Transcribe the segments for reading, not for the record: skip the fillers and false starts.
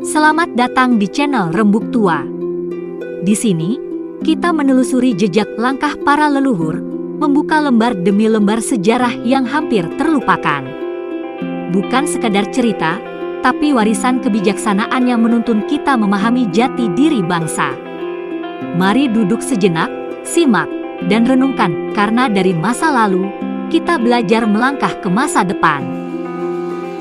Selamat datang di channel Rembuk Tua. Di sini, kita menelusuri jejak langkah para leluhur, membuka lembar demi lembar sejarah yang hampir terlupakan. Bukan sekadar cerita, tapi warisan kebijaksanaan yang menuntun kita memahami jati diri bangsa. Mari duduk sejenak, simak, dan renungkan, karena dari masa lalu, kita belajar melangkah ke masa depan.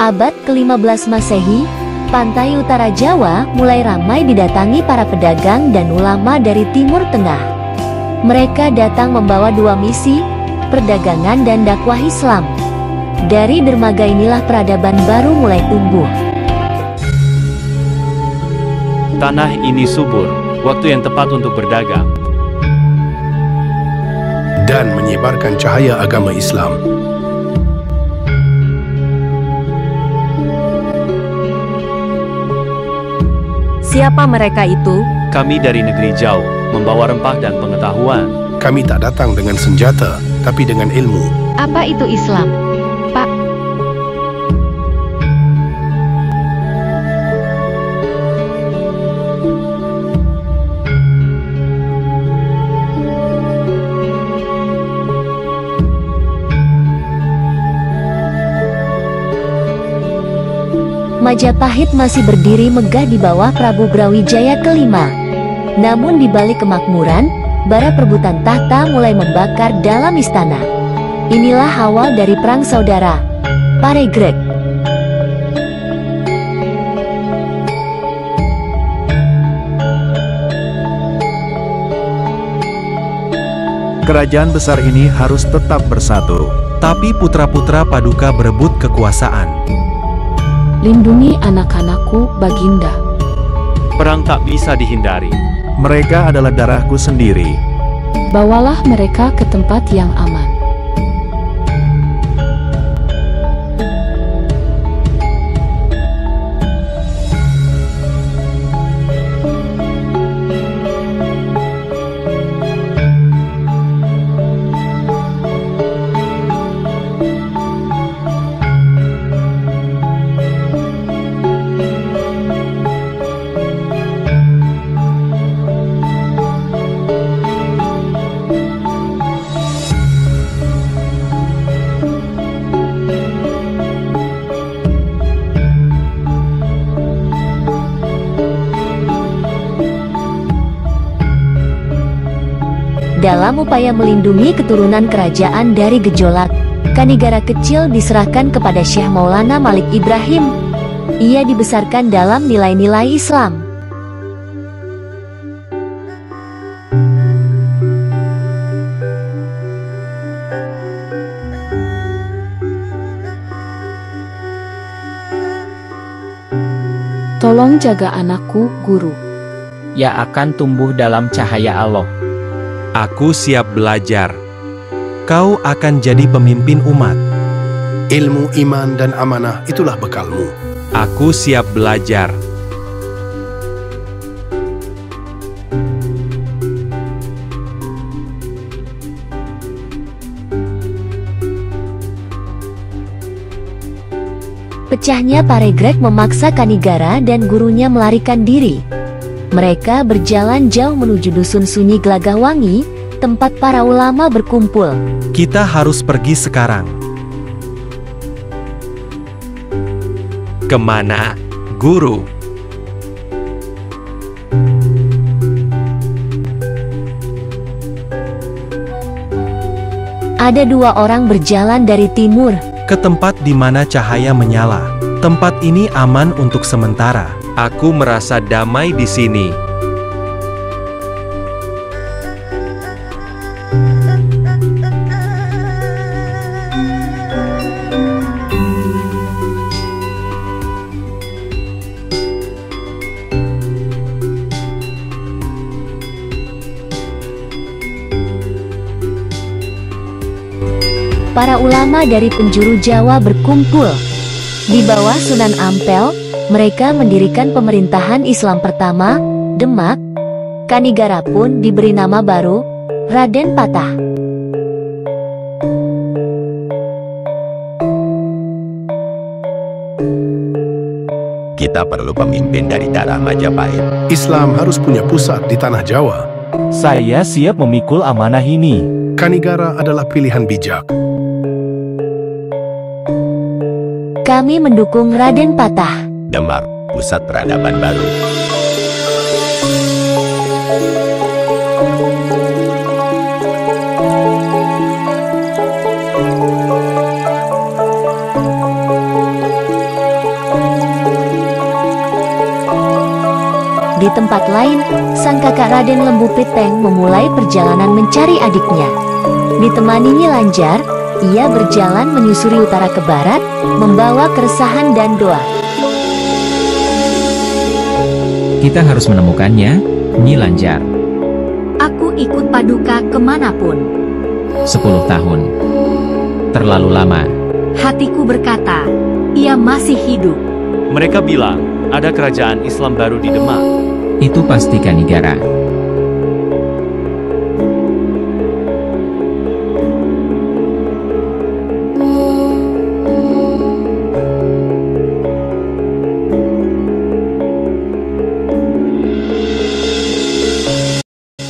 Abad ke-15 Masehi, pantai utara Jawa mulai ramai didatangi para pedagang dan ulama dari Timur Tengah. Mereka datang membawa dua misi, perdagangan dan dakwah Islam. Dari dermaga inilah peradaban baru mulai tumbuh. Tanah ini subur, waktu yang tepat untuk berdagang dan menyebarkan cahaya agama Islam. Siapa mereka itu? Kami dari negeri jauh, membawa rempah dan pengetahuan. Kami tak datang dengan senjata, tapi dengan ilmu. Apa itu Islam, Pak? Majapahit masih berdiri megah di bawah Prabu Brawijaya kelima. Namun di balik kemakmuran, bara perebutan tahta mulai membakar dalam istana. Inilah awal dari perang saudara, Paregreg. Kerajaan besar ini harus tetap bersatu, tapi putra-putra Paduka berebut kekuasaan. Lindungi anak-anakku, Baginda. Perang tak bisa dihindari. Mereka adalah darahku sendiri. Bawalah mereka ke tempat yang aman. Dalam upaya melindungi keturunan kerajaan dari gejolak, Kanigara kecil diserahkan kepada Syekh Maulana Malik Ibrahim. Ia dibesarkan dalam nilai-nilai Islam. Tolong jaga anakku, Guru. Ia akan tumbuh dalam cahaya Allah. Aku siap belajar. Kau akan jadi pemimpin umat. Ilmu, iman, dan amanah itulah bekalmu. Aku siap belajar. Pecahnya Paregreg memaksa Kanigara dan gurunya melarikan diri. Mereka berjalan jauh menuju dusun sunyi Gelagahwangi, tempat para ulama berkumpul. Kita harus pergi sekarang. Kemana, Guru? Ada dua orang berjalan dari timur. Ke tempat di mana cahaya menyala. Tempat ini aman untuk sementara. Aku merasa damai di sini. Para ulama dari penjuru Jawa berkumpul. Di bawah Sunan Ampel, mereka mendirikan pemerintahan Islam pertama, Demak. Kanigara pun diberi nama baru, Raden Patah. Kita perlu pemimpin dari darah Majapahit. Islam harus punya pusat di tanah Jawa. Saya siap memikul amanah ini. Kanigara adalah pilihan bijak. Kami mendukung Raden Patah. Demak, pusat peradaban baru. Di tempat lain, sang kakak Raden Lembu Peteng memulai perjalanan mencari adiknya. Ditemani Nyi Lanjar, ia berjalan menyusuri utara ke barat, membawa keresahan dan doa. Kita harus menemukannya, Nyi Lanjar. Aku ikut Paduka kemanapun. 10 tahun. Terlalu lama. Hatiku berkata, ia masih hidup. Mereka bilang, ada kerajaan Islam baru di Demak. Itu pasti Kanigara.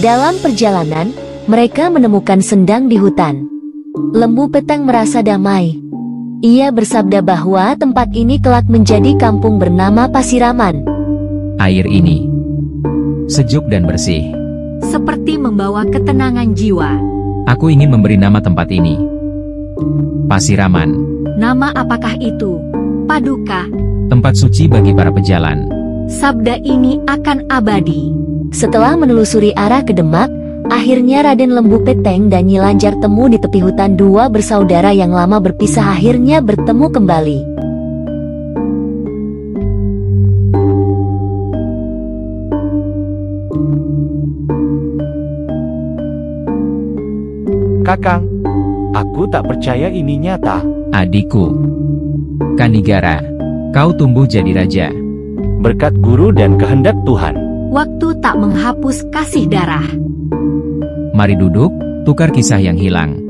Dalam perjalanan, mereka menemukan sendang di hutan. Lembu Peteng merasa damai. Ia bersabda bahwa tempat ini kelak menjadi kampung bernama Pasiraman. Air ini sejuk dan bersih. Seperti membawa ketenangan jiwa. Aku ingin memberi nama tempat ini Pasiraman. Nama apakah itu, Paduka? Tempat suci bagi para pejalan. Sabda ini akan abadi. Setelah menelusuri arah ke Demak, akhirnya Raden Lembu Peteng dan Nyi Lanjar temu di tepi hutan. Dua bersaudara yang lama berpisah akhirnya bertemu kembali. Kakang, aku tak percaya ini nyata. Adikku, Kanigara, kau tumbuh jadi raja. Berkat guru dan kehendak Tuhan. Waktu tak menghapus kasih darah. Mari duduk, tukar kisah yang hilang.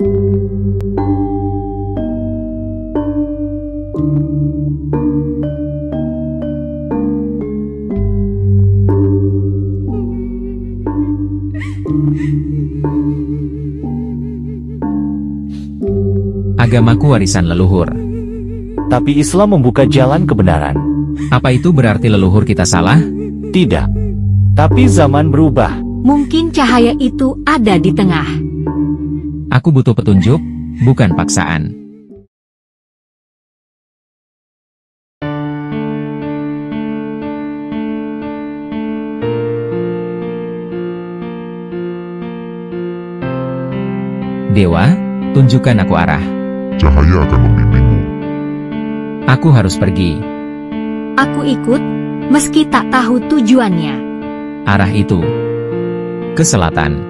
Agamaku warisan leluhur. Tapi Islam membuka jalan kebenaran. Apa itu berarti leluhur kita salah? Tidak. Tapi zaman berubah. Mungkin cahaya itu ada di tengah. Aku butuh petunjuk, bukan paksaan. Dewa, tunjukkan aku arah. Cahaya akan membimbingmu. Aku harus pergi. Aku ikut, meski tak tahu tujuannya. Arah itu ke selatan.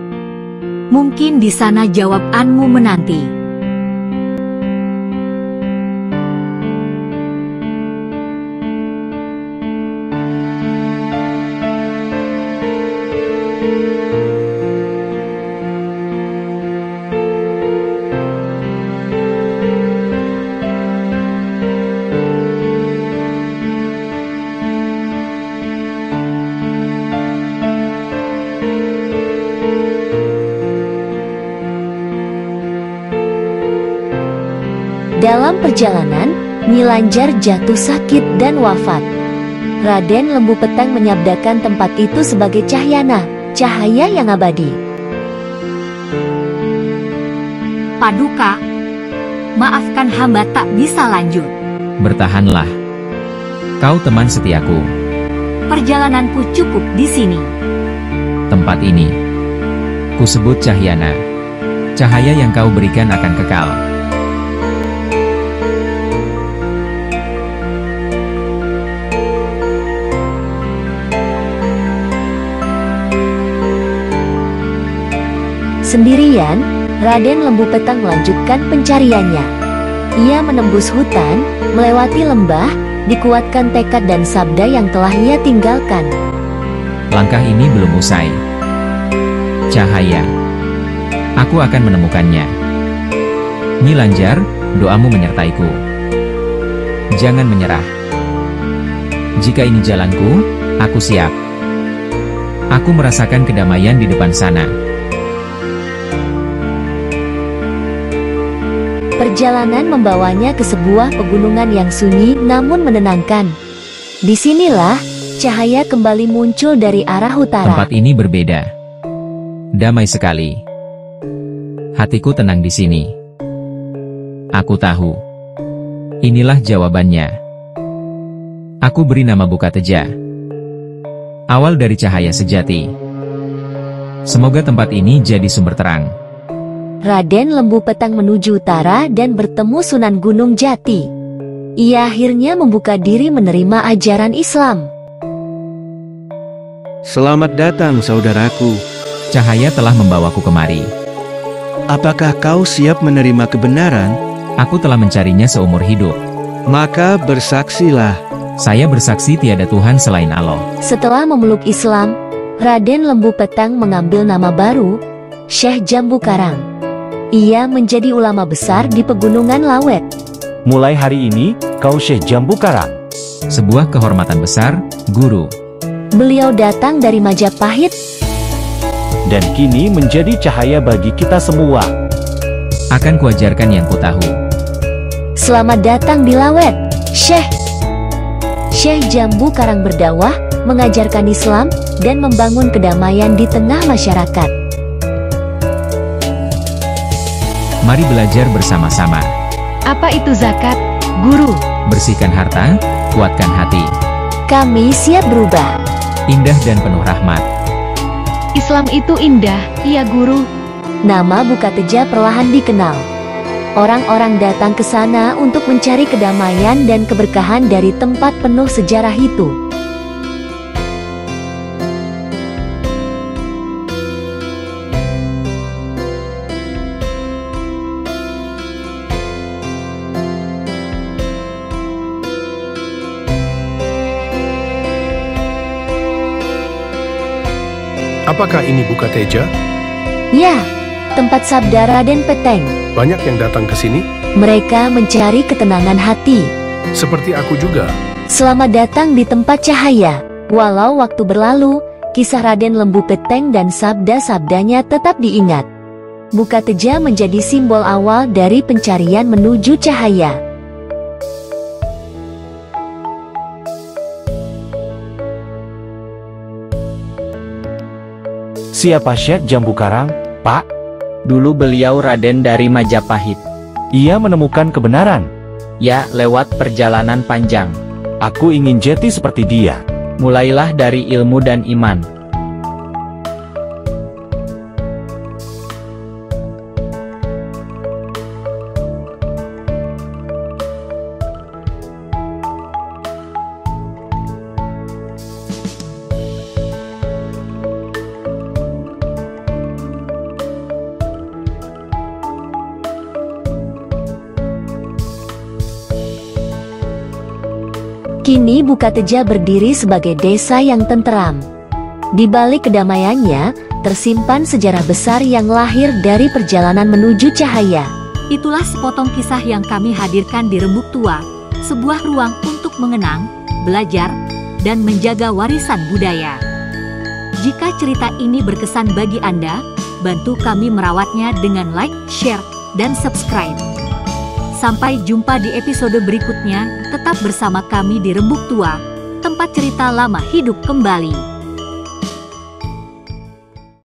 Mungkin di sana jawabanmu menanti. Dalam perjalanan, Nyi Lanjar jatuh sakit dan wafat. Raden Lembu Peteng menyabdakan tempat itu sebagai Cahyana, cahaya yang abadi. Paduka, maafkan hamba tak bisa lanjut. Bertahanlah. Kau teman setiaku. Perjalananku cukup di sini. Tempat ini kusebut Cahyana. Cahaya yang kau berikan akan kekal. Sendirian, Raden Lembu Peteng melanjutkan pencariannya. Ia menembus hutan, melewati lembah, dikuatkan tekad dan sabda yang telah ia tinggalkan. Langkah ini belum usai. Cahaya. Aku akan menemukannya. Nyi Lanjar, doamu menyertaiku. Jangan menyerah. Jika ini jalanku, aku siap. Aku merasakan kedamaian di depan sana. Perjalanan membawanya ke sebuah pegunungan yang sunyi namun menenangkan. Disinilah cahaya kembali muncul dari arah utara. Tempat ini berbeda. Damai sekali. Hatiku tenang di sini. Aku tahu. Inilah jawabannya. Aku beri nama Bukateja. Awal dari cahaya sejati. Semoga tempat ini jadi sumber terang. Raden Lembu Petang menuju utara dan bertemu Sunan Gunung Jati. Ia akhirnya membuka diri menerima ajaran Islam. Selamat datang, saudaraku. Cahaya telah membawaku kemari. Apakah kau siap menerima kebenaran? Aku telah mencarinya seumur hidup. Maka bersaksilah. Saya bersaksi tiada Tuhan selain Allah. Setelah memeluk Islam, Raden Lembu Petang mengambil nama baru, Syekh Jambu Karang. Ia menjadi ulama besar di Pegunungan Lawet. Mulai hari ini, kau Syekh Jambu Karang. Sebuah kehormatan besar, Guru. Beliau datang dari Majapahit. Dan kini menjadi cahaya bagi kita semua. Akan kuajarkan yang kutahu. Selamat datang di Lawet, Syekh. Syekh Jambu Karang berdakwah, mengajarkan Islam, dan membangun kedamaian di tengah masyarakat. Mari belajar bersama-sama. Apa itu zakat, Guru? Bersihkan harta, kuatkan hati. Kami siap berubah. Indah dan penuh rahmat. Islam itu indah, iya Guru. Nama Bukateja perlahan dikenal. Orang-orang datang ke sana untuk mencari kedamaian dan keberkahan dari tempat penuh sejarah itu. Apakah ini Bukateja? Ya, tempat sabda Raden Peteng. Banyak yang datang ke sini? Mereka mencari ketenangan hati. Seperti aku juga. Selamat datang di tempat cahaya. Walau waktu berlalu, kisah Raden Lembu Peteng dan sabda-sabdanya tetap diingat. Bukateja menjadi simbol awal dari pencarian menuju cahaya. Siapa Syekh Jambu Karang, Pak? Dulu beliau Raden dari Majapahit. Ia menemukan kebenaran. Ya, lewat perjalanan panjang. Aku ingin jadi seperti dia. Mulailah dari ilmu dan iman. Kini Bukateja berdiri sebagai desa yang tenteram. Di balik kedamaiannya, tersimpan sejarah besar yang lahir dari perjalanan menuju cahaya. Itulah sepotong kisah yang kami hadirkan di Rembuk Tua, sebuah ruang untuk mengenang, belajar, dan menjaga warisan budaya. Jika cerita ini berkesan bagi Anda, bantu kami merawatnya dengan like, share, dan subscribe. Sampai jumpa di episode berikutnya, tetap bersama kami di Rembuk Tua, tempat cerita lama hidup kembali.